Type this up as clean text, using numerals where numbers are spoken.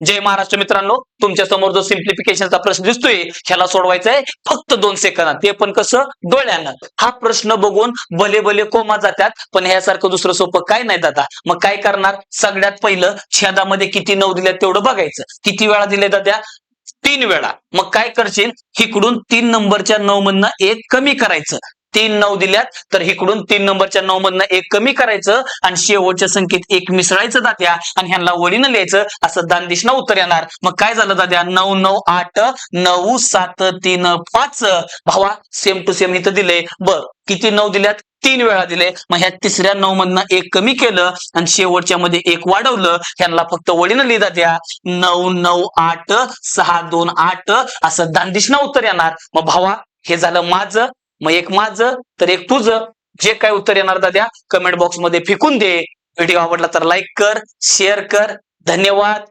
जय महाराष्ट्र मित्रांनो, तुमच्या समोर जो सिम्प्लिफिकेशनचा प्रश्न दिसतोय ह्याला सोडवायचा आहे फक्त 2 सेकंदात, ते पण कसं, डोळ्यानं. हा प्रश्न बघून भले भले कोमा जातात, पण ह्यासारखं दुसरं सोपं काय नाही दादा. मग काय करणार, सगळ्यात पहिलं छेदामध्ये किती 9 दिले तेवढं बघायचं. किती वेळा दिले दादा, 3 वेळा. मग काय करशील, इकडून 3 नंबरच्या 9 मधनं 1 कमी करायचं. 3 9 दिल्यात तर इकडून 3 नंबरच्या 9 मधनं 1 कमी करायचं आणि शेवटच्या संख्येत 1 मिसळायचं दाद्या आणि ह्यांना वळीनं लिहायचं. असं दान दिशना उत्तर येणार. मग काय झालं दाद्या, 9 9 8 9 7 3 5. भावा सेम टू सेम इथं दिले. बर, किती 9 दिल्यात, 3 वेळा दिले. मग ह्या तिसऱ्या 9 मधनं 1 कमी केलं आणि शेवटच्या मध्ये 1 वाढवलं. ह्यांना फक्त वळीनं लिहिता द्या. 9 9 8 6 2 8 असं दान दिशना उत्तर येणार. मग भावा हे झालं माझं, मग एक माझं तर एक तुझं. जे काय उत्तर येणार दाद्या कमेंट बॉक्स मध्ये फेकून दे. व्हिडिओ आवडला तर लाईक कर, शेअर कर. धन्यवाद.